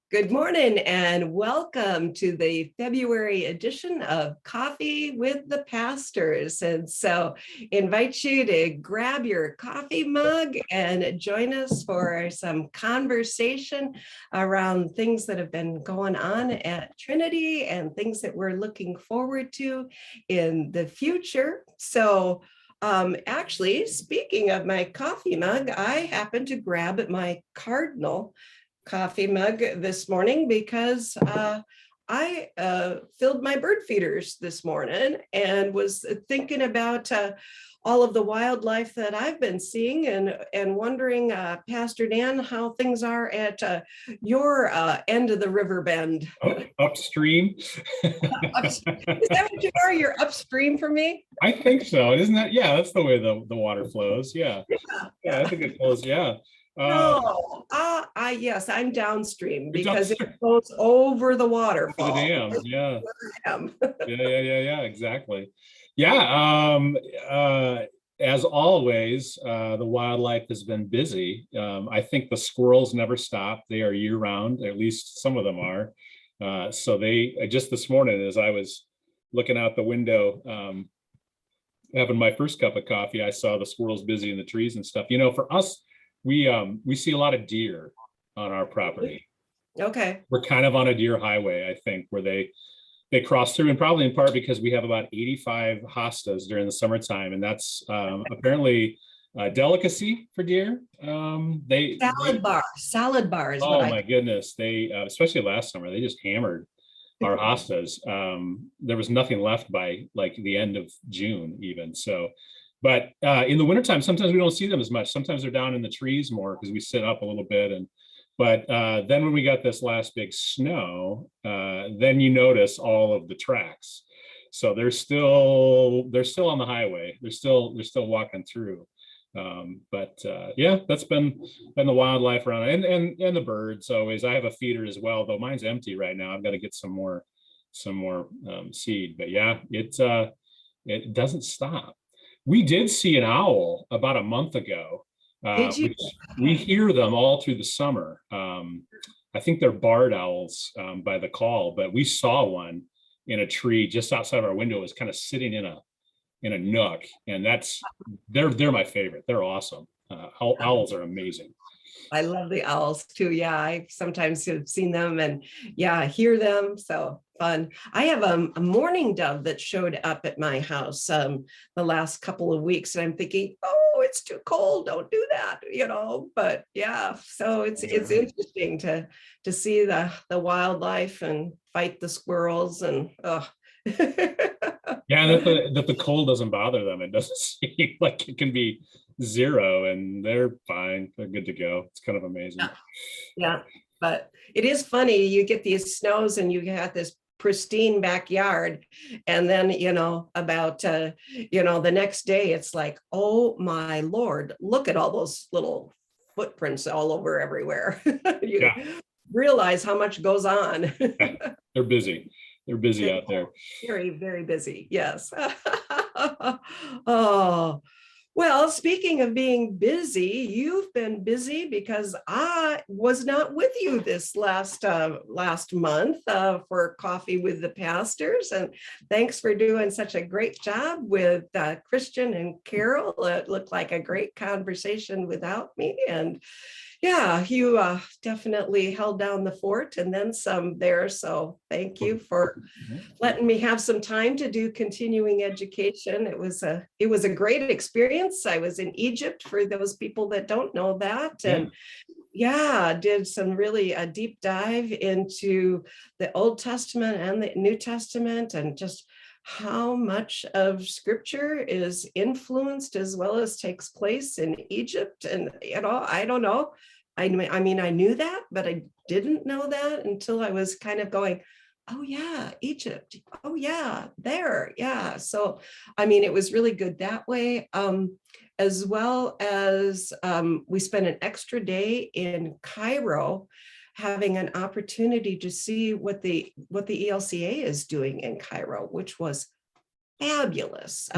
Good morning and welcome to the February edition of Coffee with the Pastors. And so invite you to grab your coffee mug and join us for some conversation around things that have been going on at Trinity and things that we're looking forward to in the future. So actually, speaking of my coffee mug, I happened to grab my Cardinal coffee mug this morning because I filled my bird feeders this morning and was thinking about all of the wildlife that I've been seeing and wondering, Pastor Dan, how things are at your end of the river bend. Upstream. Is that what you are? You're upstream for me? I think so. Isn't that? Yeah, that's the way the water flows. Yeah. I think it flows. Yeah. No, yes, I'm downstream because upstream. it goes over the waterfall. The dams, yeah. Yeah, exactly. Yeah, as always, the wildlife has been busy. I think the squirrels never stop. They are year round, at least some of them are. So just this morning, as I was looking out the window, having my first cup of coffee, I saw the squirrels busy in the trees and stuff. You know, for us, we see a lot of deer on our property. Okay. We're kind of on a deer highway, I think, where they cross through, and probably in part because we have about 85 hostas during the summertime, and that's apparently a delicacy for deer. Salad bars. Oh my goodness, they especially last summer, they just hammered our hostas. There was nothing left by like the end of June even. So, but in the wintertime, sometimes we don't see them as much. Sometimes they're down in the trees more because we sit up a little bit. But then when we got this last big snow, then you notice all of the tracks. So they're still on the highway. They're still walking through. Yeah, that's been the wildlife around, and the birds always. I have a feeder as well, though mine's empty right now. I've got to get some more seed. But yeah, it doesn't stop. We did see an owl about a month ago. We hear them all through the summer. I think they're barred owls by the call, but we saw one in a tree just outside of our window. It was kind of sitting in a nook, and they're my favorite. They're awesome. Owls are amazing. I love the owls too. Yeah, I sometimes have seen them and hear them. So fun. I have a mourning dove that showed up at my house the last couple of weeks, and I'm thinking, oh, it's too cold. Don't do that, But yeah, so it's interesting to see the wildlife and fight the squirrels and Yeah, that the cold doesn't bother them. It doesn't seem like it can be 0 and they're fine. They're good to go. It's kind of amazing. Yeah. But it is funny. You get these snows and you have this pristine backyard, and then about the next day it's like, oh my Lord, look at all those little footprints all over everywhere. You realize how much goes on. They're busy. They're busy out there. Very, very busy. Yes. Oh, well, speaking of being busy, you've been busy because I was not with you this last month for Coffee with the Pastors. And thanks for doing such a great job with Christian and Carol. It looked like a great conversation without me. And yeah, you definitely held down the fort and then some there. So thank you for letting me have some time to do continuing education. It was a great experience. I was in Egypt for those people that don't know that. And did some really a deep dive into the Old Testament and the New Testament, and just how much of scripture is influenced as well as takes place in Egypt. And, I don't know. I mean, I knew that, but I didn't know that until I was kind of going, oh yeah, Egypt. Oh yeah, there. Yeah. So, I mean, it was really good that way. As well as we spent an extra day in Cairo, having an opportunity to see what the ELCA is doing in Cairo, which was fabulous.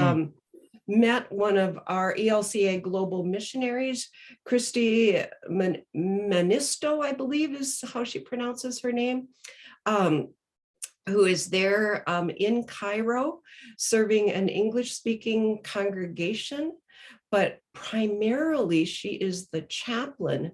met one of our ELCA global missionaries, Christie Menisto, I believe is how she pronounces her name, who is there in Cairo serving an English-speaking congregation, but primarily she is the chaplain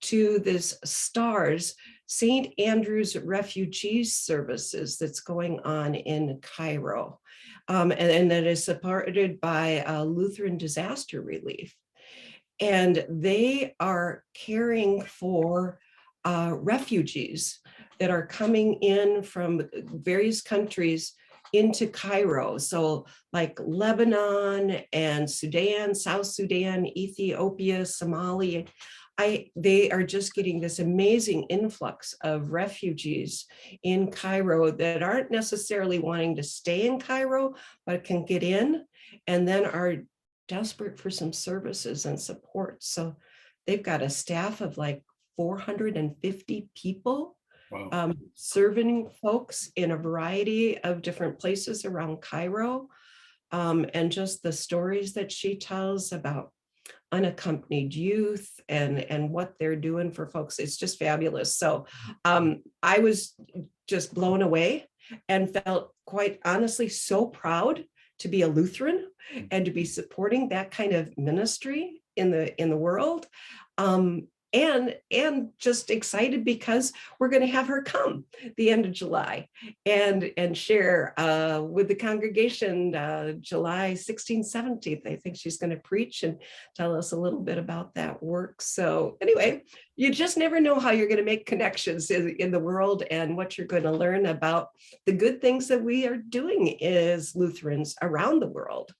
to this STARS, St. Andrew's Refugee Services, that's going on in Cairo, and that is supported by Lutheran Disaster Relief. And they are caring for refugees that are coming in from various countries into Cairo. So like Lebanon and Sudan, South Sudan, Ethiopia, Somalia. They are just getting this amazing influx of refugees in Cairo that aren't necessarily wanting to stay in Cairo, but can get in and then are desperate for some services and support. So they've got a staff of like 450 people. Wow. Serving folks in a variety of different places around Cairo. And just the stories that she tells about unaccompanied youth and what they're doing for folks. It's just fabulous. So I was just blown away and felt quite honestly so proud to be a Lutheran and to be supporting that kind of ministry in the world. And just excited because we're going to have her come the end of July and share with the congregation July 16th, 17th. I think she's going to preach and tell us a little bit about that work. So anyway, you just never know how you're going to make connections in the world and what you're going to learn about the good things that we are doing as Lutherans around the world.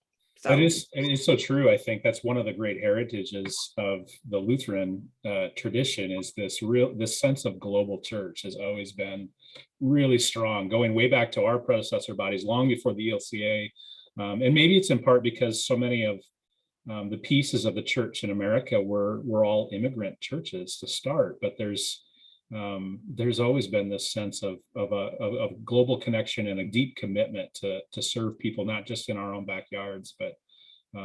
So. It is so true. I think that's one of the great heritages of the Lutheran tradition is this sense of global church has always been really strong, going way back to our predecessor bodies, long before the ELCA. And maybe it's in part because so many of the pieces of the church in America were all immigrant churches to start, but there's always been this sense of a global connection and a deep commitment to serve people, not just in our own backyards, but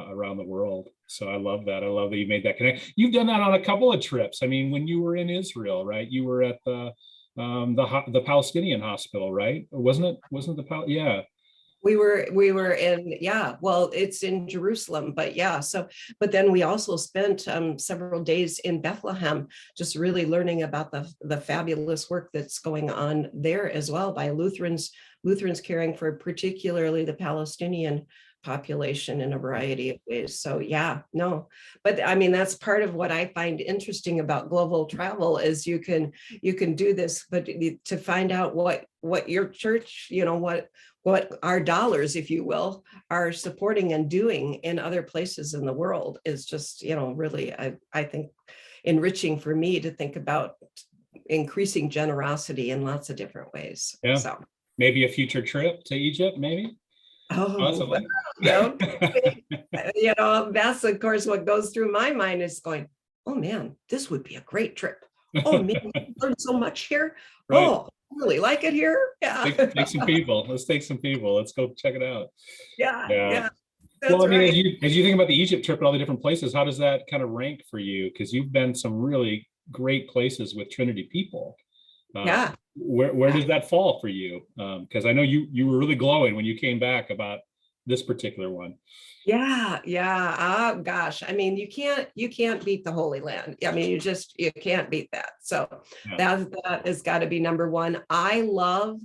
around the world. So I love that. I love that you made that connect. You've done that on a couple of trips. I mean, when you were in Israel, right? You were at the Palestinian hospital, right? Wasn't it yeah. We were in, yeah, well, it's in Jerusalem, but yeah. So, but then we also spent several days in Bethlehem, just really learning about the fabulous work that's going on there as well by Lutherans caring for particularly the Palestinian population in a variety of ways. So yeah, no, but I mean, that's part of what I find interesting about global travel is you can do this, but to find out what your church, what our dollars, if you will, are supporting and doing in other places in the world is just, really, I think enriching for me to think about increasing generosity in lots of different ways. Yeah. So maybe a future trip to Egypt, maybe. Oh, well, that's of course what goes through my mind is going, oh man, this would be a great trip. Oh man, we learned so much here. Right. Oh, really like it here? Yeah. Take some people. Let's take some people. Let's go check it out. Yeah. Well, I mean, right. as you think about the Egypt trip and all the different places, how does that kind of rank for you? Because you've been some really great places with Trinity people. Yeah. Where does that fall for you? Because I know you were really glowing when you came back about this particular one. Yeah. Oh gosh. I mean, you can't beat the Holy Land. I mean, you can't beat that. So that has got to be number one. I love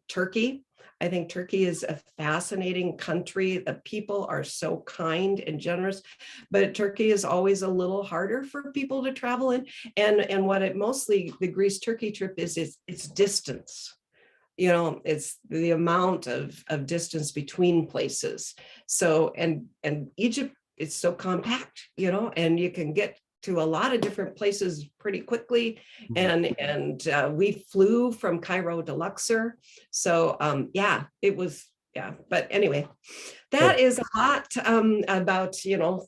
Turkey. I think Turkey is a fascinating country. The people are so kind and generous, but Turkey is always a little harder for people to travel in. And what it mostly, the Greece-Turkey trip is it's distance. It's the amount of distance between places. So, and Egypt is so compact, and you can get to a lot of different places pretty quickly. And we flew from Cairo to Luxor. So it was, but anyway, that is a lot about,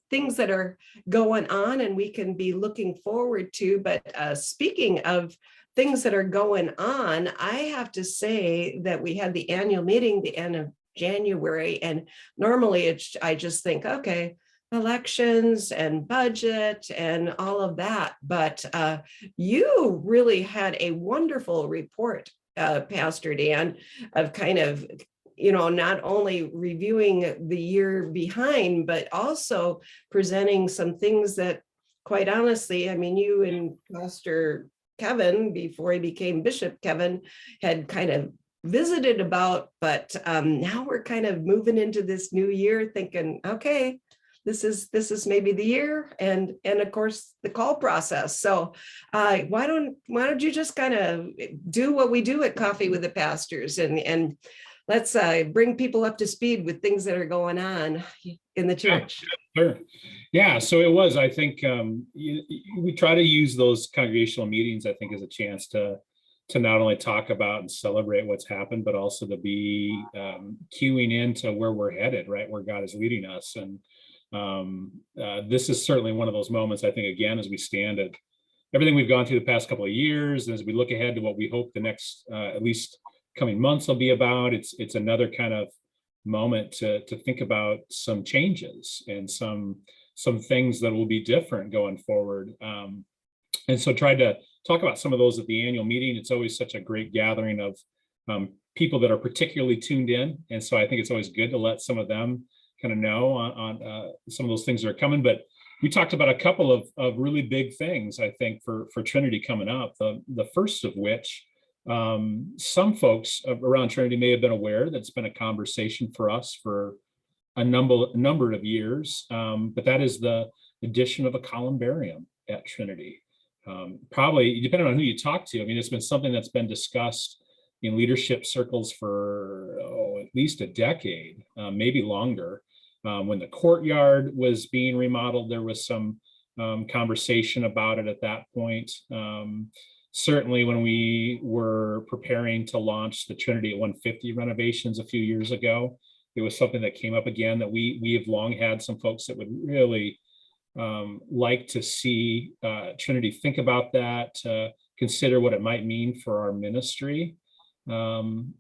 things that are going on and we can be looking forward to. But speaking of things that are going on, I have to say that we had the annual meeting the end January. And normally I just think, okay, elections and budget and all of that. But you really had a wonderful report, Pastor Dan, of kind of, not only reviewing the year behind, but also presenting some things that, quite honestly, I mean, you and Pastor Kevin, before he became Bishop Kevin, had kind of visited about, but now we're kind of moving into this new year thinking, okay, this is maybe the year, and of course the call process. So why don't you just kind of do what we do at Coffee with the Pastors, and let's bring people up to speed with things that are going on in the church. Sure. Yeah, so it was, I think we try to use those congregational meetings, I think, as a chance to not only talk about and celebrate what's happened, but also to be cueing into where we're headed, right, where God is leading us. And this is certainly one of those moments, I think, again, as we stand at everything we've gone through the past couple of years, and as we look ahead to what we hope the next at least coming months will be about, it's another kind of moment to think about some changes and some things that will be different going forward. And so tried to talk about some of those at the annual meeting. It's always such a great gathering of people that are particularly tuned in. And so I think it's always good to let some of them kind of know on some of those things that are coming. But we talked about a couple of really big things, I think, for Trinity coming up. The first of which, some folks around Trinity may have been aware that it's been a conversation for us for a number of years, but that is the addition of a columbarium at Trinity. Probably, depending on who you talk to, I mean, it's been something that's been discussed in leadership circles for at least a decade, maybe longer. When the courtyard was being remodeled, there was some conversation about it at that point. Certainly when we were preparing to launch the Trinity at 150 renovations a few years ago, it was something that came up again, that we have long had some folks that would really like to see Trinity think about that, consider what it might mean for our ministry. And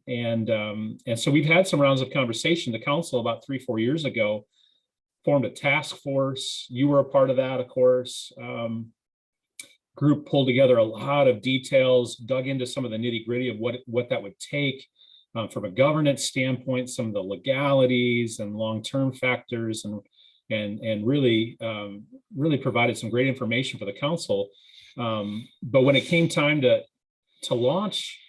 so we've had some rounds of conversation. The council about 3-4 years ago formed a task force. You were a part of that, of course. Group pulled together a lot of details, dug into some of the nitty-gritty of what that would take from a governance standpoint, some of the legalities and long-term factors, and really provided some great information for the council. But when it came time to launch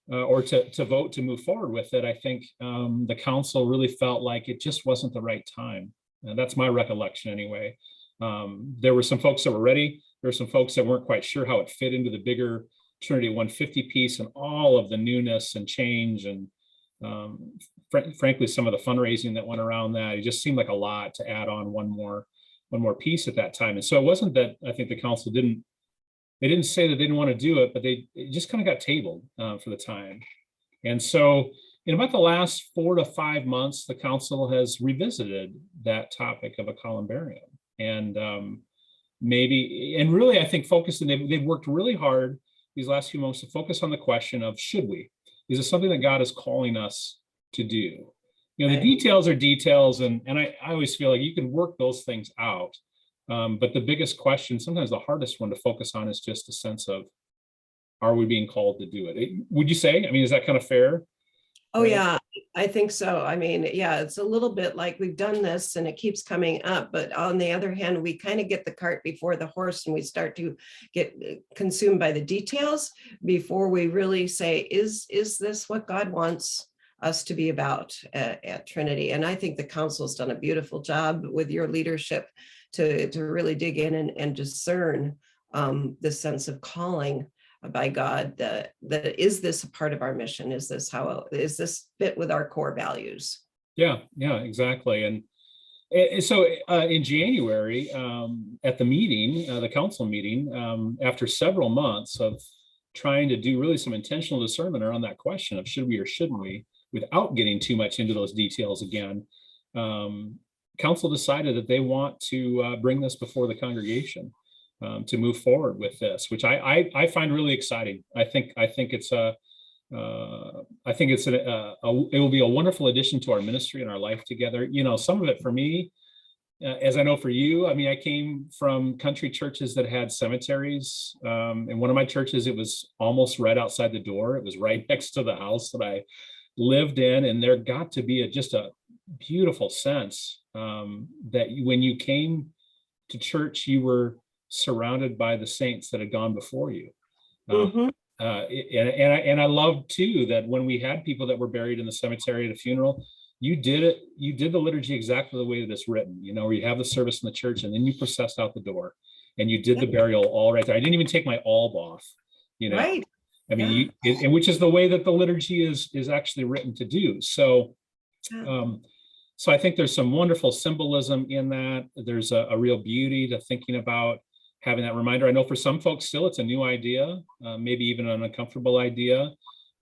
or to vote to move forward with it, I think the council really felt like it just wasn't the right time. And that's my recollection anyway. There were some folks that were ready. There were some folks that weren't quite sure how it fit into the bigger Trinity 150 piece and all of the newness and change, and frankly, some of the fundraising that went around that. It just seemed like a lot to add on one more piece at that time. And so it wasn't that I think the council didn't say that they didn't want to do it, but it just kind of got tabled for the time. And so in about the last 4 to 5 months, the council has revisited that topic of a columbarium, and really, I think focusing, they've worked really hard these last few months to focus on the question of, should we? Is it something that God is calling us to do? The details are details, and I always feel like you can work those things out. But the biggest question, sometimes the hardest one to focus on, is just a sense of, are we being called to do it? Would you say? I mean, is that kind of fair? Oh, yeah, I think so. I mean, yeah, it's a little bit like we've done this and it keeps coming up. But on the other hand, we kind of get the cart before the horse, and we start to get consumed by the details before we really say, is this what God wants us to be about at Trinity? And I think the council's done a beautiful job with your leadership to really dig in and discern this sense of calling by God, that is this a part of our mission? Is this fit with our core values? Yeah, exactly. And so in January, at the meeting, the council meeting, after several months of trying to do really some intentional discernment around that question of should we or shouldn't we, without getting too much into those details again, council decided that they want to bring this before the congregation. To move forward with this, which I find really exciting. I think it's I think it's it will be a wonderful addition to our ministry and our life together. You know, some of it for me, as I know for you, I mean, I came from country churches that had cemeteries. In one of my churches, it was almost right outside the door. It was right next to the house that I lived in. And there got to be just a beautiful sense that when you came to church, you were surrounded by the saints that had gone before you. Mhm. And I love too that when we had people that were buried in the cemetery at a funeral, you did the liturgy exactly the way that it's written, you know, where you have the service in the church and then you processed out the door and you did the burial all right there. I didn't even take my alb off, you know. Right. I mean, and which is the way that the liturgy is actually written to do. So so I think there's some wonderful symbolism in that. There's a real beauty to thinking about having that reminder. I know for some folks still it's a new idea, maybe even an uncomfortable idea.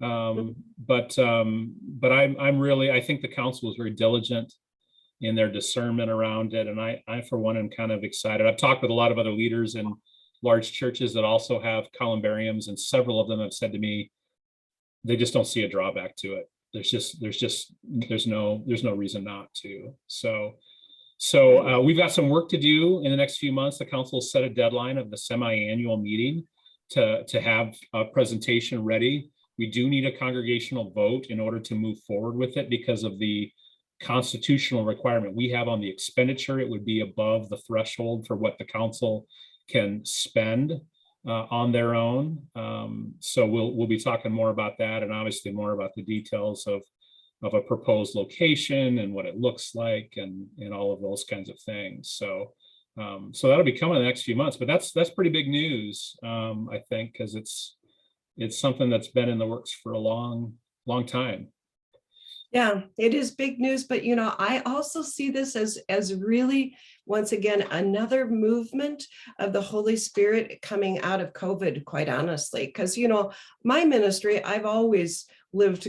But I'm really, I think the council was very diligent in their discernment around it. And I for one, am kind of excited. I've talked with a lot of other leaders in large churches that also have columbariums, and several of them have said to me, they just don't see a drawback to it. There's no reason not to. So we've got some work to do in the next few months. The council set a deadline of the semi-annual meeting to have a presentation ready. We do need a congregational vote in order to move forward with it because of the constitutional requirement we have on the expenditure. It would be above the threshold for what the council can spend on their own. So we'll be talking more about that, and obviously more about the details of a proposed location and what it looks like and all of those kinds of things. So that'll be coming in the next few months, but that's pretty big news, I think, because it's something that's been in the works for a long time. Yeah, it is big news, but you know, I also see this as really, once again, another movement of the Holy Spirit coming out of COVID, quite honestly, because you know, my ministry, I've always lived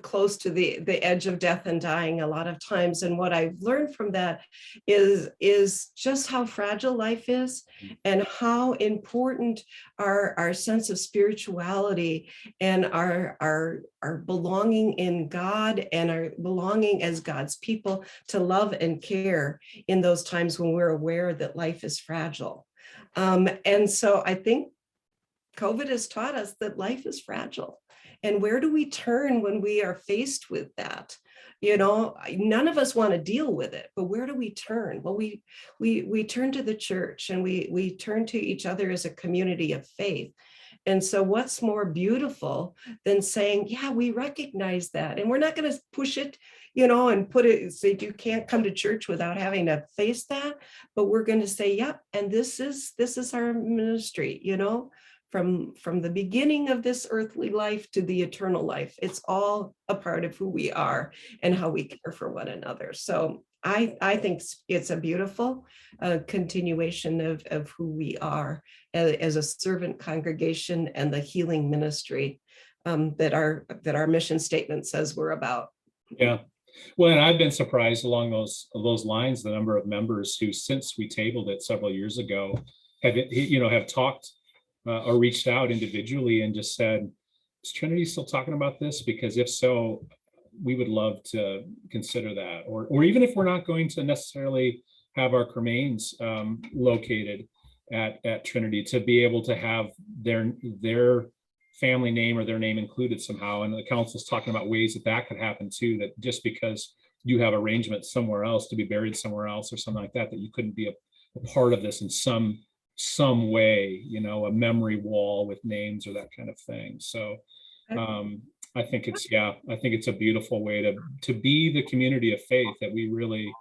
close to the edge of death and dying a lot of times. And what I've learned from that is just how fragile life is and how important our sense of spirituality and our belonging in God and our belonging as God's people to love and care in those times when we're aware that life is fragile. And so I think COVID has taught us that life is fragile. And where do we turn when we are faced with that? You know, none of us want to deal with it, but where do we turn? Well, we turn to the church, and we turn to each other as a community of faith. And so what's more beautiful than saying, yeah, we recognize that, and we're not going to push it, you know, and put it, say you can't come to church without having to face that, but we're going to say, yep, and this is our ministry, you know. From the beginning of this earthly life to the eternal life, it's all a part of who we are and how we care for one another. So I think it's a beautiful continuation of who we are as a servant congregation and the healing ministry that our mission statement says we're about. Yeah. Well, and I've been surprised along those lines, the number of members who, since we tabled it several years ago, have talked or reached out individually and just said, is Trinity still talking about this? Because if so, we would love to consider that. Or even if we're not going to necessarily have our cremains located at Trinity, to be able to have their family name or their name included somehow. And the council's talking about ways that could happen too, that just because you have arrangements somewhere else to be buried somewhere else or something like that, that you couldn't be a part of this in some way, you know, a memory wall with names or that kind of thing. So I think it's a beautiful way to be the community of faith that we really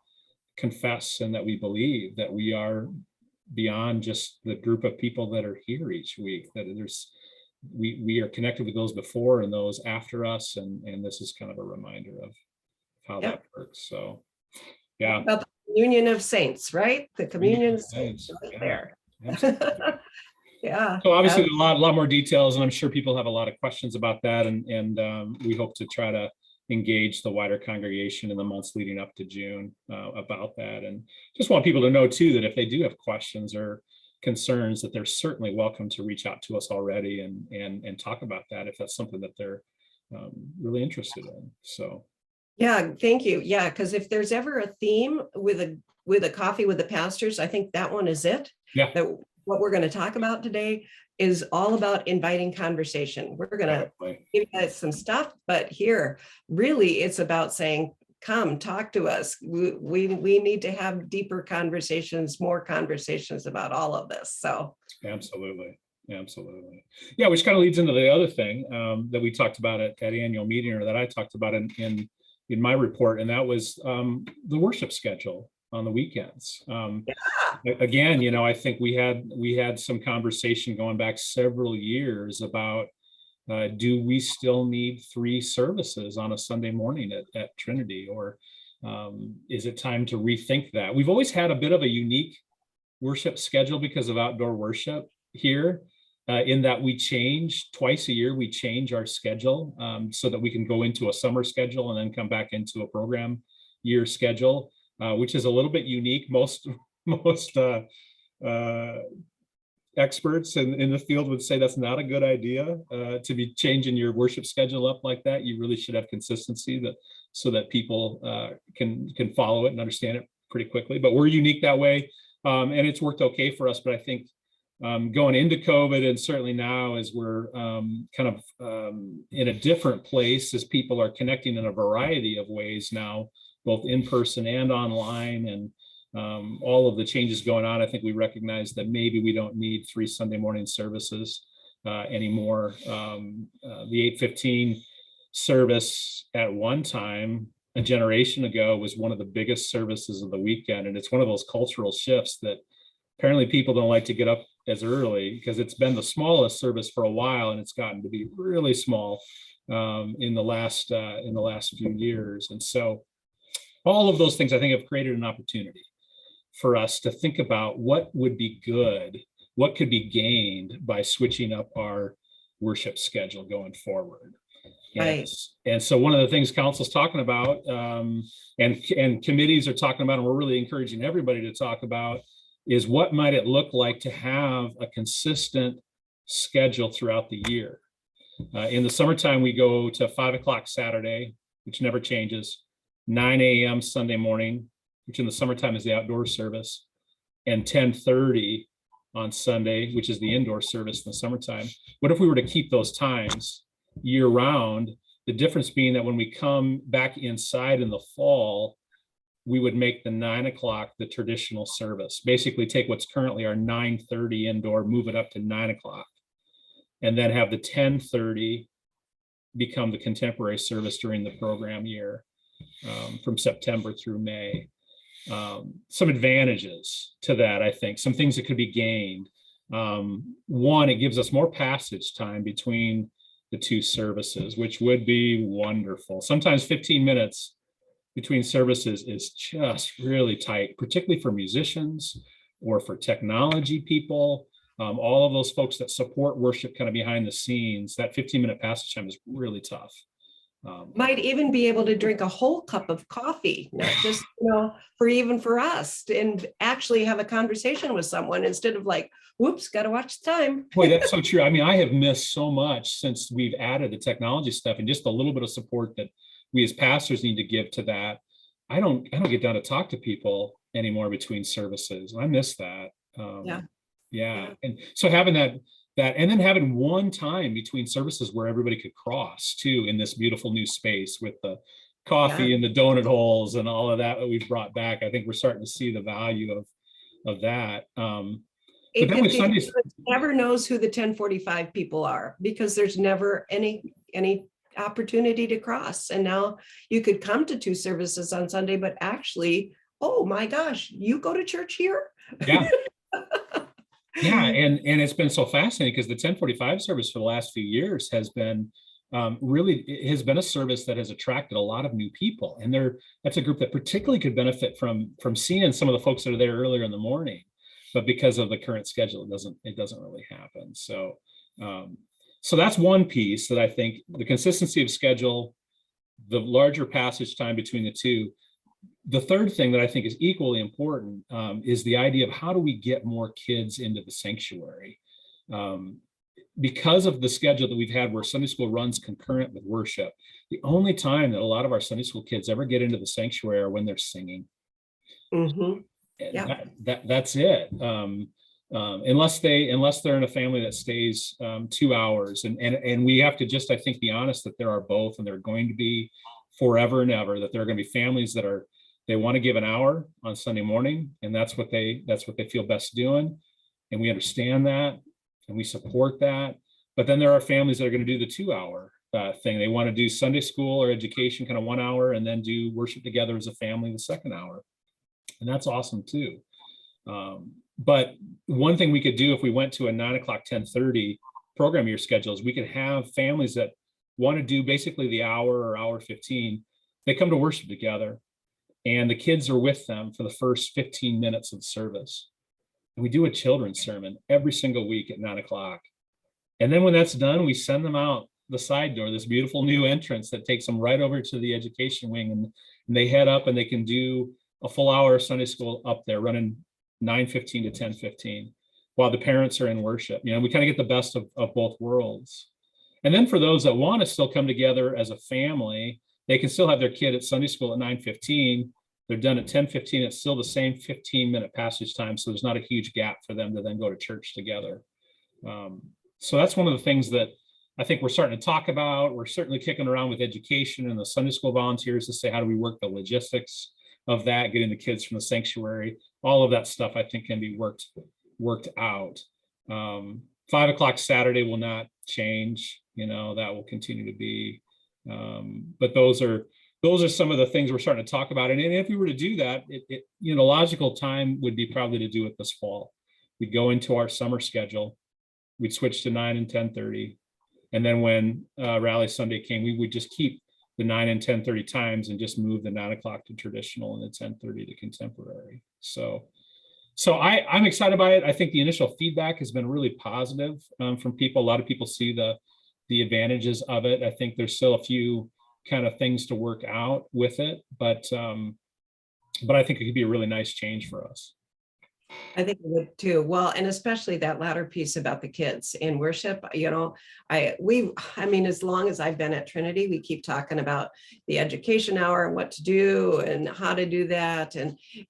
confess and that we believe that we are beyond just the group of people that are here each week, that we are connected with those before and those after us, and this is kind of a reminder of how that works. So yeah, about the communion of saints, right? The communion of saints right there. Yeah. So obviously a lot more details, and I'm sure people have a lot of questions about that, and we hope to try to engage the wider congregation in the months leading up to June about that. And just want people to know too that if they do have questions or concerns, that they're certainly welcome to reach out to us already and talk about that if that's something that they're really interested in. So. Yeah, thank you. Yeah, because if there's ever a theme with a coffee with the pastors, I think that one is it. Yeah. That what we're going to talk about today is all about inviting conversation. We're going to give you guys some stuff, but here, really, it's about saying, come talk to us. We need to have deeper conversations, more conversations about all of this. So absolutely. Yeah, which kind of leads into the other thing that we talked about at annual meeting, or that I talked about in my report, and that was the worship schedule on the weekends. Again, I think we had some conversation going back several years about do we still need 3 services on a Sunday morning at Trinity, or is it time to rethink that? We've always had a bit of a unique worship schedule because of outdoor worship here, in that we change twice a year. We change our schedule so that we can go into a summer schedule and then come back into a program year schedule, which is a little bit unique. Most experts in the field would say that's not a good idea to be changing your worship schedule up like that. You really should have consistency so that people can follow it and understand it pretty quickly. But we're unique that way, and it's worked okay for us. But I think going into COVID, and certainly now as we're kind of in a different place, as people are connecting in a variety of ways now, both in person and online, and all of the changes going on, I think we recognize that maybe we don't need 3 Sunday morning services anymore. The 8:15 service at one time, a generation ago, was one of the biggest services of the weekend. And it's one of those cultural shifts that apparently people don't like to get up as early, because it's been the smallest service for a while, and it's gotten to be really small in the last few years. And so all of those things, I think, have created an opportunity for us to think about what would be good, what could be gained by switching up our worship schedule going forward. right. And so one of the things council's talking about, and committees are talking about, and we're really encouraging everybody to talk about, is what might it look like to have a consistent schedule throughout the year. In the summertime, we go to 5 o'clock Saturday, which never changes, 9 a.m. Sunday morning, which in the summertime is the outdoor service, and 10:30 on Sunday, which is the indoor service in the summertime. What if we were to keep those times year round? The difference being that when we come back inside in the fall, we would make the 9 o'clock the traditional service. Basically take what's currently our 9:30 indoor, move it up to 9 o'clock, and then have the 10:30 become the contemporary service during the program year from September through May. Some advantages to that, I think, some things that could be gained. One, it gives us more passage time between the 2 services, which would be wonderful. Sometimes 15 minutes between services is just really tight, particularly for musicians or for technology people. All of those folks that support worship kind of behind the scenes, that 15-minute passage time is really tough. Might even be able to drink a whole cup of coffee, not just, for us, and actually have a conversation with someone instead of like, whoops, got to watch the time. Boy, that's so true. I mean, I have missed so much since we've added the technology stuff, and just a little bit of support that we as pastors need to give to that. I don't get down to talk to people anymore between services. I miss that. Yeah. And so having that, and then having one time between services where everybody could cross too, in this beautiful new space with the coffee and the donut holes and all of that we've brought back. I think we're starting to see the value of that. But then with Sundays, never knows who the 10:45 people are, because there's never any opportunity to cross. And now you could come to 2 services on Sunday, but actually, oh my gosh, you go to church here? Yeah. Yeah, and it's been so fascinating because the 10:45 service for the last few years has been a service that has attracted a lot of new people, and that's a group that particularly could benefit from seeing some of the folks that are there earlier in the morning. But because of the current schedule, it doesn't really happen. So that's one piece that I think, the consistency of schedule, the larger passage time between the 2. The third thing that I think is equally important is the idea of how do we get more kids into the sanctuary. because of the schedule that we've had where Sunday school runs concurrent with worship, the only time that a lot of our Sunday school kids ever get into the sanctuary are when they're singing. Mhm. And Yeah. that's it. Unless they're in a family that stays 2 hours, and we have to just, I think, be honest that there are both, and they're going to be forever and ever, that there are going to be families that they want to give an hour on Sunday morning, and that's what they feel best doing, and we understand that, and we support that. But then there are families that are going to do the 2 hour thing. They want to do Sunday school or education kind of 1 hour, and then do worship together as a family the second hour, and that's awesome too. But one thing we could do if we went to a 9 o'clock, 10:30 program year schedule is we could have families that want to do basically the hour or hour 15. They come to worship together, and the kids are with them for the first 15 minutes of the service. And we do a children's sermon every single week at 9 o'clock. And then when that's done, we send them out the side door, this beautiful new entrance that takes them right over to the education wing, and they head up and they can do a full hour of Sunday school up there running 9:15 to 10:15 while the parents are in worship. We kind of get the best of both worlds. And then for those that want to still come together as a family, they can still have their kid at Sunday school at 9:15. They're done at 10:15. It's still the same 15-minute passage time. So there's not a huge gap for them to then go to church together. So that's one of the things that I think we're starting to talk about. We're certainly kicking around with education and the Sunday school volunteers to say, how do we work the logistics of that, getting the kids from the sanctuary? All of that stuff I think can be worked out. 5 o'clock Saturday will not change. That will continue to be. But those are some of the things we're starting to talk about. And if we were to do that, the logical time would be probably to do it this fall. We'd go into our summer schedule. We'd switch to 9 and 10:30. And then when Rally Sunday came, we would just keep the 9 and 10:30 times and just move the 9 o'clock to traditional and the 10:30 to contemporary. So I'm excited by it. I think the initial feedback has been really positive from people. A lot of people see the advantages of it. I think there's still a few kind of things to work out with it, but I think it could be a really nice change for us. I think it would too. Well, and especially that latter piece about the kids in worship, I mean, as long as I've been at Trinity, we keep talking about the education hour and what to do and how to do that.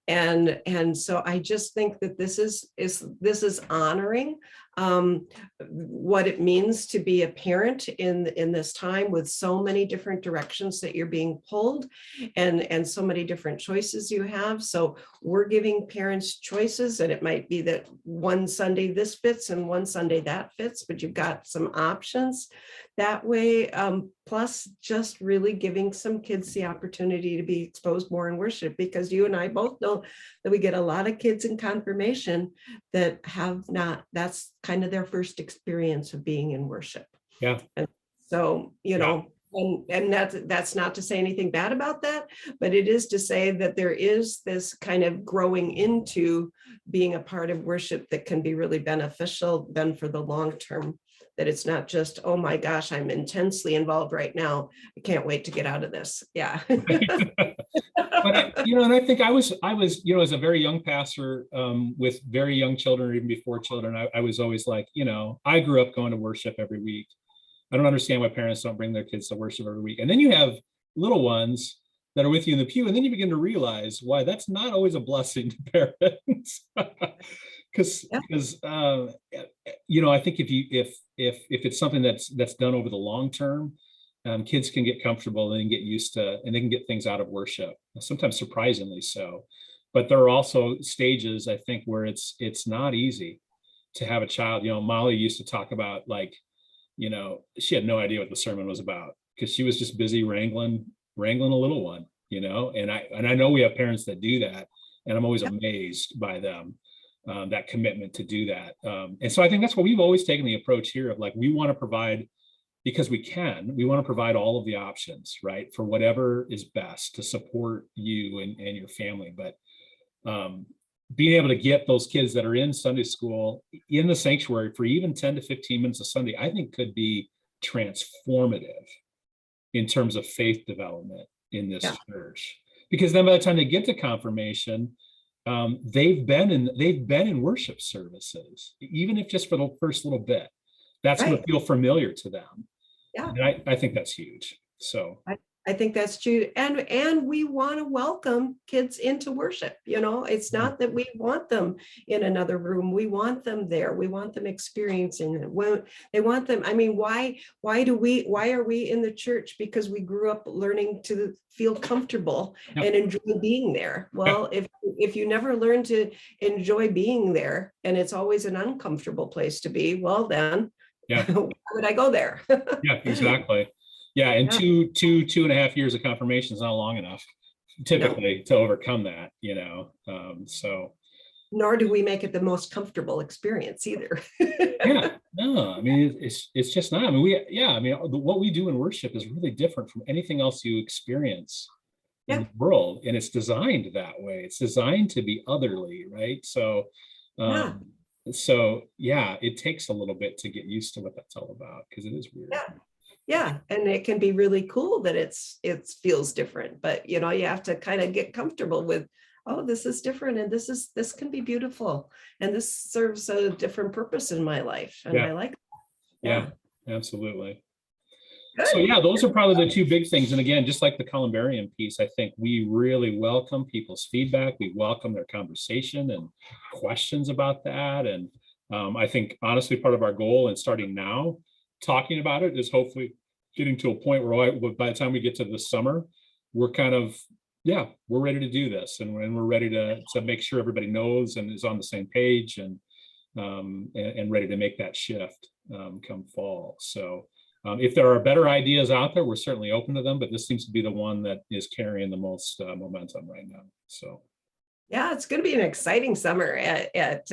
And so I just think that this is honoring what it means to be a parent in this time with so many different directions that you're being pulled and so many different choices you have. So we're giving parents choices, and it might be that one Sunday this fits and one Sunday that fits, but you've got some options that way. Plus just really giving some kids the opportunity to be exposed more in worship, because you and I both know that we get a lot of kids in confirmation that have not, that's kind of their first experience of being in worship. Yeah. And so, and that's not to say anything bad about that, but it is to say that there is this kind of growing into being a part of worship that can be really beneficial then for the long term, that it's not just, oh my gosh, I'm intensely involved right now, I can't wait to get out of this. Yeah. But and I think I was, as a very young pastor with very young children, or even before children, I was always like, I grew up going to worship every week. I don't understand why parents don't bring their kids to worship every week. And then you have little ones that are with you in the pew, and then you begin to realize why that's not always a blessing to parents. Because I think if it's something that's done over the long term, kids can get comfortable and get used to, and they can get things out of worship, sometimes surprisingly so. But there are also stages, I think, where it's not easy to have a child. Molly used to talk about, like, she had no idea what the sermon was about because she was just busy wrangling a little one, and I know we have parents that do that, and I'm always amazed by them, that commitment to do that. And so I think that's what we've always taken the approach here of, like, we want to provide, because we want to provide all of the options, right, for whatever is best to support you and your family. But being able to get those kids that are in Sunday school in the sanctuary for even 10 to 15 minutes of Sunday, I think could be transformative in terms of faith development in this church. Because then by the time they get to confirmation, they've been in worship services, even if just for the first little bit. that's going Right. to feel familiar to them. Yeah. And I think that's huge. So I think that's true. And we want to welcome kids into worship. It's not that we want them in another room. We want them there. We want them experiencing it. When they want them, I mean, why are we in the church? Because we grew up learning to feel comfortable Yep. and enjoy being there. Well, if you never learn to enjoy being there, and it's always an uncomfortable place to be, well then, why would I go there? Yeah, exactly. Yeah, and Yeah. 2.5 years of confirmation is not long enough typically to overcome that, so. Nor do we make it the most comfortable experience either. Yeah, no, I mean, it's just not. I mean, what we do in worship is really different from anything else you experience in Yeah. the world, and it's designed that way. It's designed to be otherly, right? So, Yeah. it takes a little bit to get used to what that's all about, because it is weird. Yeah. Yeah. And it can be really cool that it feels different, but you have to kind of get comfortable with, oh, this is different, and this can be beautiful, and this serves a different purpose in my life. And I like Yeah, absolutely. Good. So yeah, those are probably the two big things. And again, just like the columbarium piece, I think we really welcome people's feedback. We welcome their conversation and questions about that. And I think honestly, part of our goal in starting now, talking about it, is hopefully getting to a point where by the time we get to the summer, we're kind of, we're ready to do this, and we're ready to make sure everybody knows and is on the same page, and ready to make that shift come fall. So if there are better ideas out there, we're certainly open to them, but this seems to be the one that is carrying the most momentum right now. So yeah, it's going to be an exciting summer at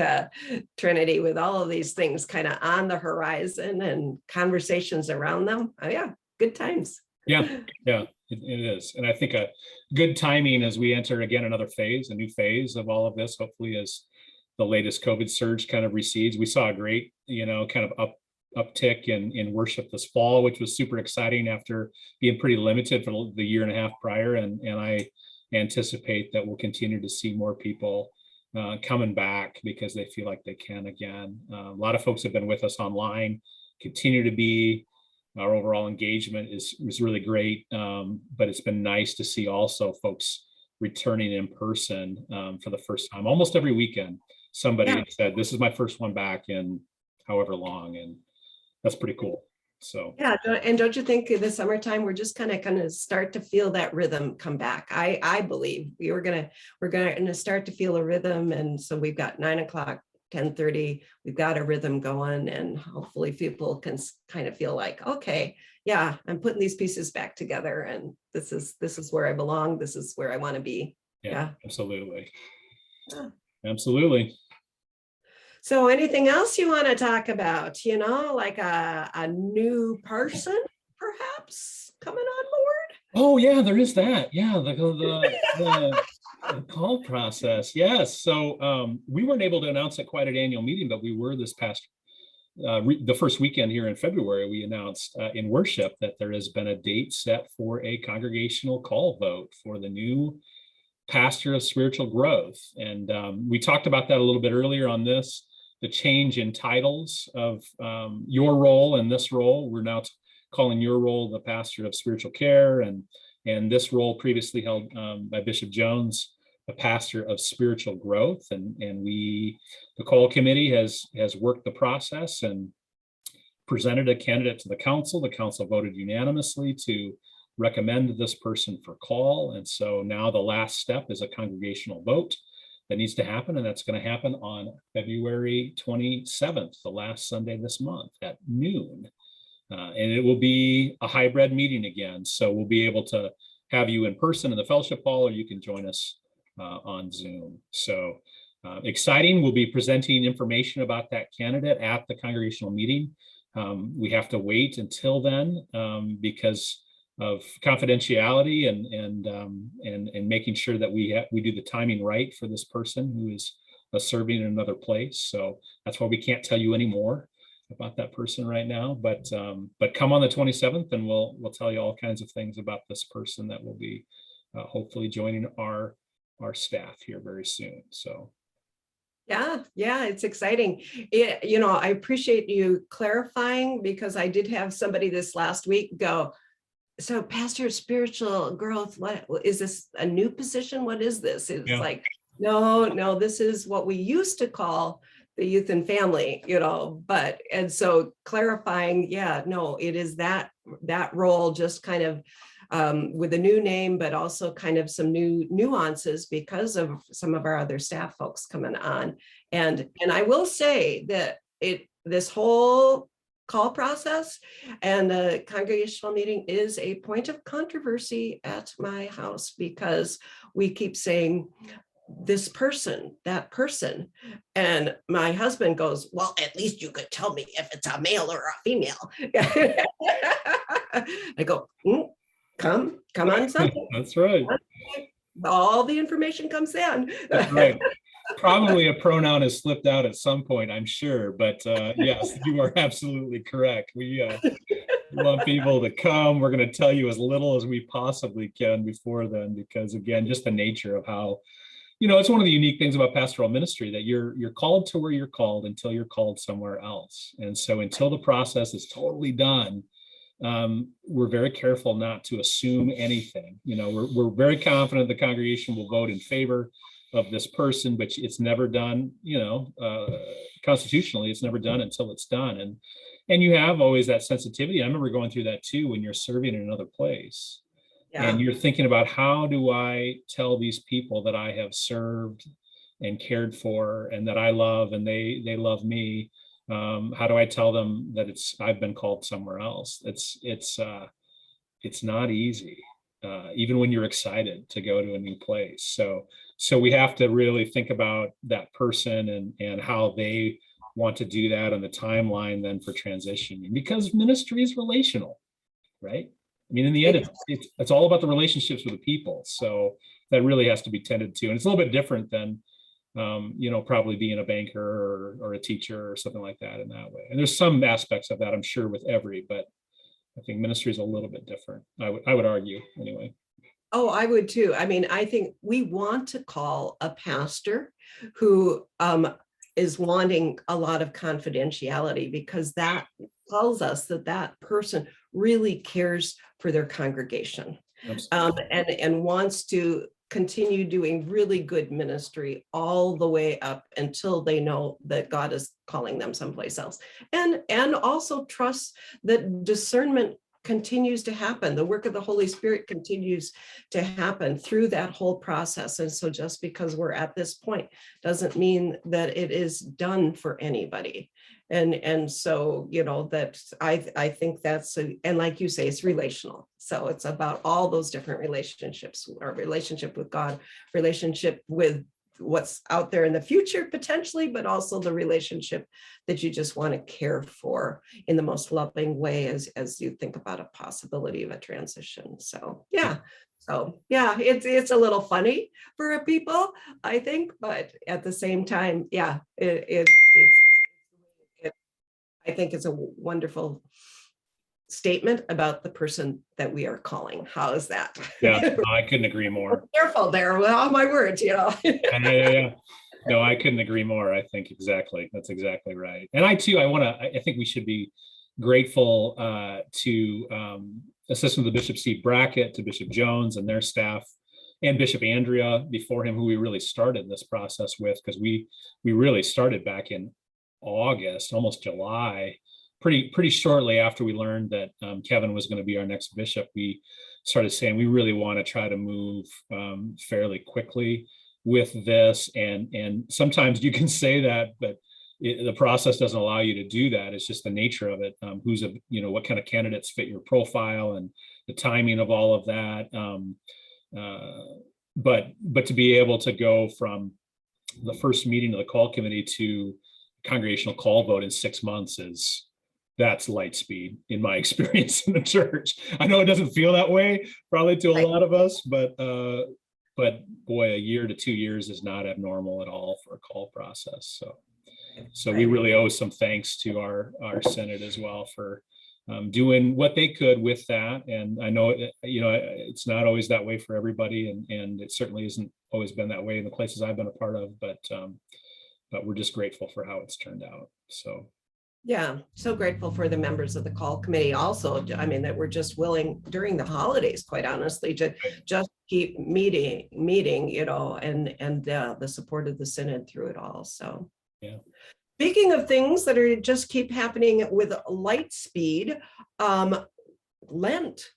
Trinity, with all of these things kind of on the horizon and conversations around them. Oh yeah, good times. Yeah, it is. And I think a good timing as we enter again a new phase of all of this, hopefully, as the latest COVID surge kind of recedes. We saw a great, kind of uptick in worship this fall, which was super exciting after being pretty limited for the year and a half prior. And I anticipate that we'll continue to see more people coming back because they feel like they can again. A lot of folks have been with us online, continue to be. Our overall engagement is really great, but it's been nice to see also folks returning in person for the first time. Almost every weekend, somebody said, "This is my first one back in however long," and that's pretty cool. So yeah, and don't you think in the summertime we're just kind of start to feel that rhythm come back? I believe we're gonna start to feel a rhythm, and so we've got 9:00, 10:30. We've got a rhythm going, and hopefully people can kind of feel like, okay, yeah, I'm putting these pieces back together, and this is where I belong. This is where I want to be. yeah, absolutely, Yeah. Absolutely. So anything else you want to talk about, like a new person perhaps coming on board? Oh yeah, there is that. Yeah, the call process. Yes. So we weren't able to announce it quite at annual meeting, but we were this past the first weekend here in February. We announced in worship that there has been a date set for a congregational call vote for the new pastor of spiritual growth. And we talked about that a little bit earlier on this, the change in titles of your role and this role. We're now calling your role the pastor of spiritual care, and this role previously held by Bishop Jones, the pastor of spiritual growth. And the call committee has worked the process and presented a candidate to the council. The council voted unanimously to recommend this person for call. And so now the last step is a congregational vote that needs to happen. And that's going to happen on February 27th, the last Sunday this month at noon. And it will be a hybrid meeting again. So we'll be able to have you in person in the fellowship hall, or you can join us on Zoom. So exciting. We'll be presenting information about that candidate at the congregational meeting. We have to wait until then because of confidentiality and making sure that we do the timing right for this person who is serving in another place. So that's why we can't tell you any more about that person right now, but come on the 27th and we'll tell you all kinds of things about this person that will be hopefully joining our staff here very soon. So Yeah, it's exciting. I appreciate you clarifying, because I did have somebody this last week go, so Pastor, spiritual growth, what is this, a new position? What is this? It's Yeah. like, no, this is what we used to call the youth and family, and so clarifying, no, it is that role, just kind of with a new name, but also kind of some new nuances because of some of our other staff folks coming on. And I will say that this whole call process and the congregational meeting is a point of controversy at my house, because we keep saying this person, that person. And my husband goes, well, at least you could tell me if it's a male or a female. I go, come on, something. That's right. All the information comes then. That's right. Probably a pronoun has slipped out at some point, I'm sure, but yes, you are absolutely correct. We want people to come. We're going to tell you as little as we possibly can before then, because again, just the nature of how, it's one of the unique things about pastoral ministry, that you're called to where you're called until you're called somewhere else. And so until the process is totally done, we're very careful not to assume anything. We're very confident the congregation will vote in favor of this person, but it's never done, constitutionally, it's never done until it's done. And you have always that sensitivity. I remember going through that too, when you're serving in another place. Yeah. And you're thinking about, how do I tell these people that I have served and cared for and that I love and they love me? How do I tell them that I've been called somewhere else? It's not easy, even when you're excited to go to a new place. So we have to really think about that person and how they want to do that, and the timeline then for transition, because ministry is relational, right? I mean, in the end, it's all about the relationships with the people. So that really has to be tended to. And it's a little bit different than, probably being a banker or a teacher or something like that in that way. And there's some aspects of that, I'm sure, with but I think ministry is a little bit different. I would argue anyway. Oh, I would too. I mean, I think we want to call a pastor who is wanting a lot of confidentiality, because that tells us that person really cares for their congregation, and wants to continue doing really good ministry all the way up until they know that God is calling them someplace else, and also trust that discernment continues to happen. The work of the Holy Spirit continues to happen through that whole process. And so just because we're at this point doesn't mean that it is done for anybody. And so, that I think that's, and like you say, it's relational. So it's about all those different relationships, our relationship with God, relationship with what's out there in the future potentially, but also the relationship that you just want to care for in the most loving way as you think about a possibility of a transition. So yeah, it's a little funny for people, I think, but at the same time, I think it's a wonderful statement about the person that we are calling. How is that? Yeah, I couldn't agree more. Careful there with all my words, Yeah. No, I couldn't agree more. I think that's exactly right. And I think we should be grateful to Assistant to Bishop Steve Brackett, to Bishop Jones and their staff, and Bishop Andrea before him, who we really started this process with, because we really started back in August, almost July, pretty shortly after we learned that Kevin was going to be our next bishop. We started saying we really want to try to move fairly quickly with this, and sometimes you can say that, but the process doesn't allow you to do that. It's just the nature of it. What kind of candidates fit your profile and the timing of all of that. But to be able to go from the first meeting of the call committee to congregational call vote in 6 months that's light speed in my experience in the church. I know it doesn't feel that way probably to a lot of us, but boy, a year to 2 years is not abnormal at all for a call process. So we really owe some thanks to our Senate as well for doing what they could with that. And I know it's not always that way for everybody, and it certainly isn't always been that way in the places I've been a part of. But but we're just grateful for how it's turned out. So. Yeah, so grateful for the members of the call committee also. I mean, that we're just willing during the holidays, quite honestly, to just keep meeting, and the support of the synod through it all. So, yeah. Speaking of things that are just keep happening with light speed, Lent.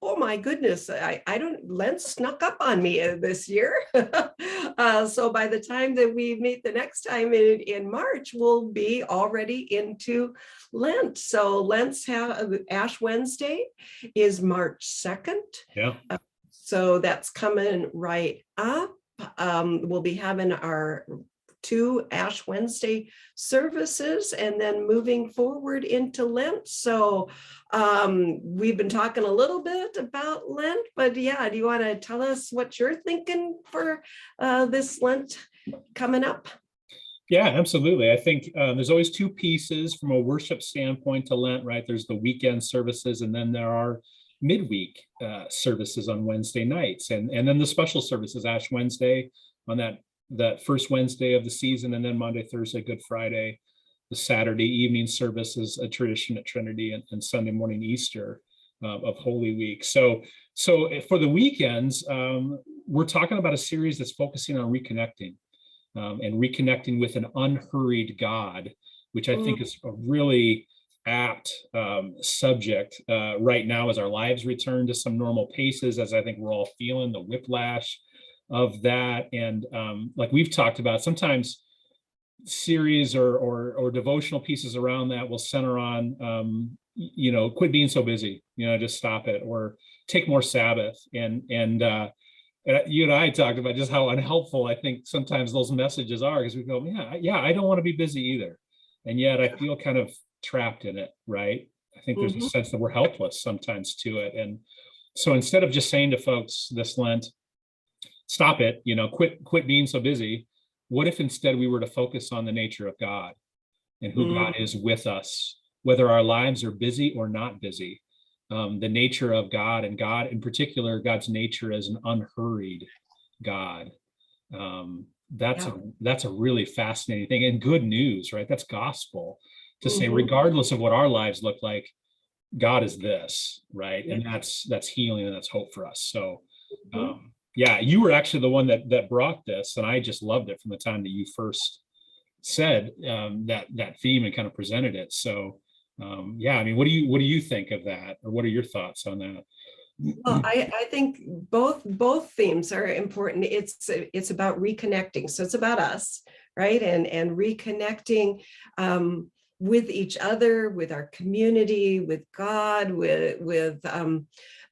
Oh my goodness, Lent snuck up on me this year. So by the time that we meet the next time in March, we'll be already into Lent. So Lent's Ash Wednesday is March 2nd. Yeah. So that's coming right up. We'll be having our 2 Ash Wednesday services and then moving forward into Lent. So we've been talking a little bit about Lent, but yeah, do you want to tell us what you're thinking for this Lent coming up? Yeah, absolutely. I think there's always 2 pieces from a worship standpoint to Lent, right? There's the weekend services, and then there are midweek services on Wednesday nights, and then the special services, Ash Wednesday on that first Wednesday of the season, and then Monday, Thursday, Good Friday. The Saturday evening service is a tradition at Trinity, and Sunday morning Easter of Holy Week. So for the weekends, we're talking about a series that's focusing on reconnecting and reconnecting with an unhurried God, which I think is a really apt subject right now as our lives return to some normal paces, as I think we're all feeling the whiplash of that. And like we've talked about, sometimes series or devotional pieces around that will center on quit being so busy, just stop it, or take more Sabbath. And you and I talked about just how unhelpful I think sometimes those messages are, because we go, I don't want to be busy either, and yet I feel kind of trapped in it, right? I think there's a sense that we're helpless sometimes to it. And so instead of just saying to folks this Lent, stop it, quit being so busy, what if instead we were to focus on the nature of God and who God is with us, whether our lives are busy or not busy? The nature of God, and God in particular, God's nature as an unhurried God. That's a really fascinating thing, and good news, right? That's gospel to say, regardless of what our lives look like, God is this, right? And that's healing, and that's hope for us. So you were actually the one that brought this, and I just loved it from the time that you first said that theme and kind of presented it. So I mean, what do you think of that, or what are your thoughts on that? Well, I think both themes are important. It's about reconnecting. So it's about us, right? And reconnecting with each other, with our community, with God, with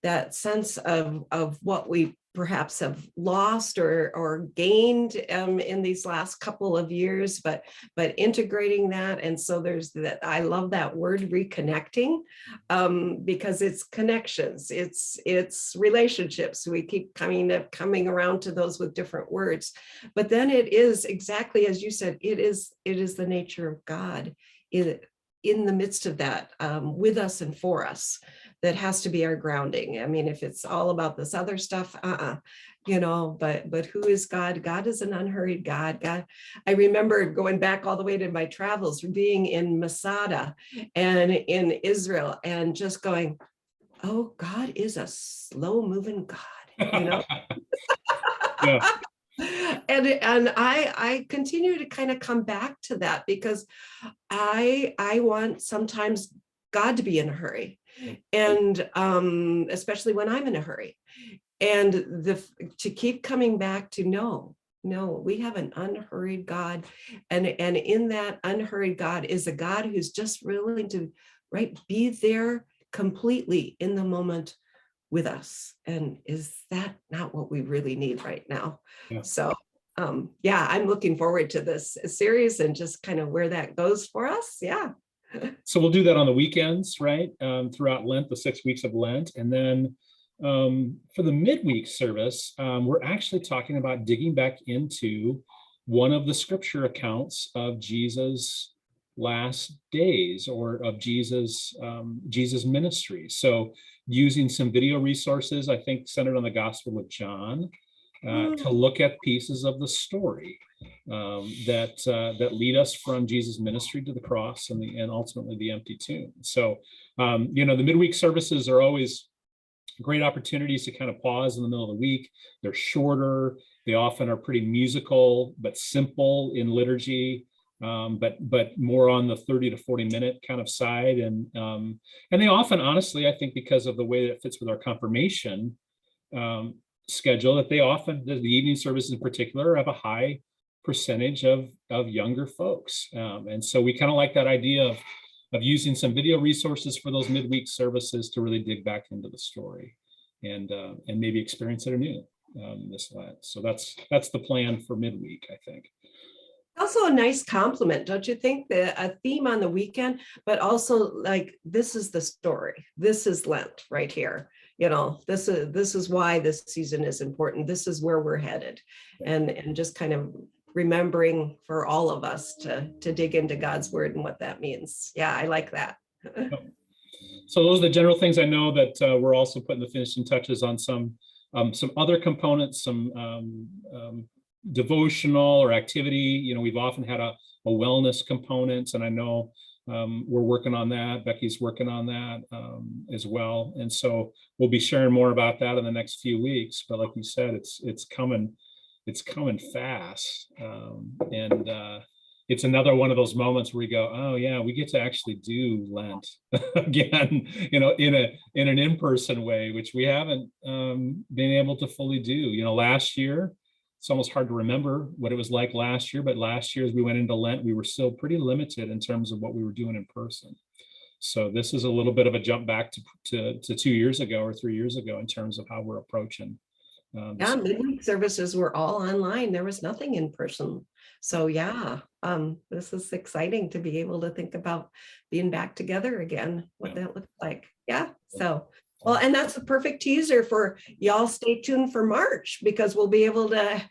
that sense of what we perhaps have lost or gained in these last couple of years, but integrating that. And so there's that. I love that word, reconnecting, because it's connections, it's relationships. We keep coming around to those with different words, but then it is exactly as you said. It is the nature of God in the midst of that, with us and for us. That has to be our grounding. I mean, if it's all about this other stuff, but who is God? God is an unhurried God. I remember going back all the way to my travels, being in Masada and in Israel, and just going, oh, God is a slow moving God, Yeah. And I continue to kind of come back to that, because I want sometimes God to be in a hurry, and especially when I'm in a hurry, and to keep coming back to no, we have an unhurried God, and in that unhurried God is a God who's just willing to be there completely in the moment with us. And is that not what we really need right now? Yeah. So I'm looking forward to this series and just kind of where that goes for us. Yeah. So we'll do that on the weekends, right? Throughout Lent, the 6 weeks of Lent. And then for the midweek service, we're actually talking about digging back into one of the scripture accounts of Jesus' last days, or of Jesus' ministry. So using some video resources, I think centered on the Gospel of John, to look at pieces of the story that lead us from Jesus' ministry to the cross and ultimately the empty tomb. So, the midweek services are always great opportunities to kind of pause in the middle of the week. They're shorter. They often are pretty musical, but simple in liturgy, but more on the 30 to 40 minute kind of side. And they often, honestly, I think because of the way that it fits with our confirmation schedule, that they often, the evening services in particular, have a high percentage of younger folks. And so we kind of like that idea of using some video resources for those midweek services to really dig back into the story and maybe experience it anew this Lent. So that's the plan for midweek, I think. Also a nice compliment, don't you think? A theme on the weekend, but also like, this is the story. This is Lent right here. This is why this season is important. This is where we're headed. And just kind of remembering for all of us to dig into God's word and what that means. Yeah, I like that. So those are the general things. I know that we're also putting the finishing touches on some other components, some devotional or activity. We've often had a wellness component, and I know we're working on that. Becky's working on that as well. And so we'll be sharing more about that in the next few weeks. But like you said, it's coming fast. And it's another one of those moments where we go, oh yeah, we get to actually do Lent again, in an in-person way, which we haven't been able to fully do. Last year, it's almost hard to remember what it was like last year, but last year as we went into Lent, we were still pretty limited in terms of what we were doing in person. So this is a little bit of a jump back to 2 years ago or 3 years ago in terms of how we're approaching. Yeah, midweek services were all online. There was nothing in person. So yeah, this is exciting to be able to think about being back together again, what that looks like. Yeah, so. Well, and that's the perfect teaser for y'all. Stay tuned for March, because we'll be able to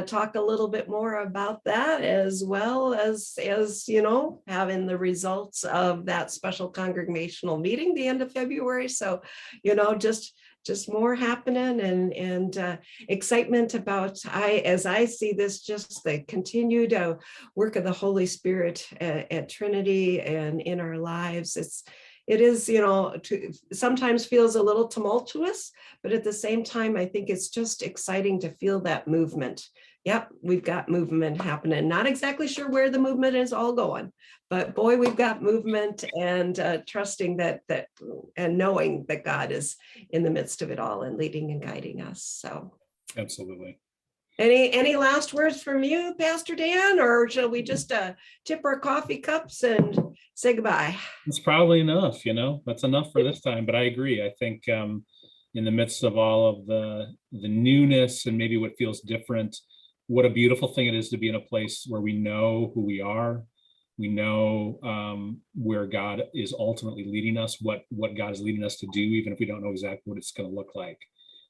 talk a little bit more about that, as well as having the results of that special congregational meeting the end of February. So, just more happening and excitement about, as I see this, just the continued work of the Holy Spirit at Trinity and in our lives. It is, sometimes feels a little tumultuous, but at the same time, I think it's just exciting to feel that movement. Yep, we've got movement happening. Not exactly sure where the movement is all going, but boy, we've got movement, and trusting that and knowing that God is in the midst of it all and leading and guiding us. So absolutely. Any last words from you, Pastor Dan, or shall we just tip our coffee cups and say goodbye? It's probably enough, that's enough for this time, but I agree. I think in the midst of all of the newness and maybe what feels different, what a beautiful thing it is to be in a place where we know who we are. We know where God is ultimately leading us, what God is leading us to do, even if we don't know exactly what it's going to look like.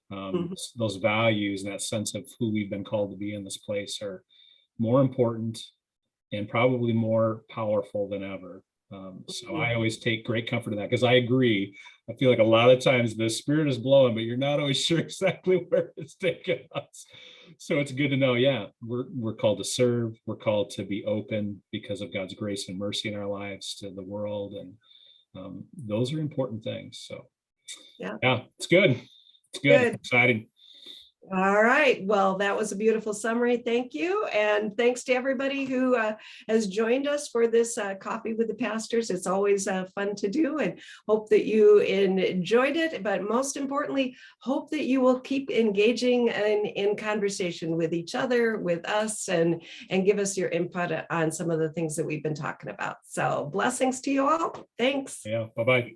Those values and that sense of who we've been called to be in this place are more important and probably more powerful than ever. So I always take great comfort in that, because I agree. I feel like a lot of times the Spirit is blowing, but you're not always sure exactly where it's taking us. So it's good to know, yeah, we're called to serve. We're called to be open because of God's grace and mercy in our lives to the world. And those are important things. So yeah, it's good. It's good. It's exciting. All right. Well, that was a beautiful summary. Thank you. And thanks to everybody who has joined us for this Coffee with the Pastors. It's always fun to do, and hope that you enjoyed it. But most importantly, hope that you will keep engaging in conversation with each other, with us, and give us your input on some of the things that we've been talking about. So blessings to you all. Thanks. Yeah. Bye-bye.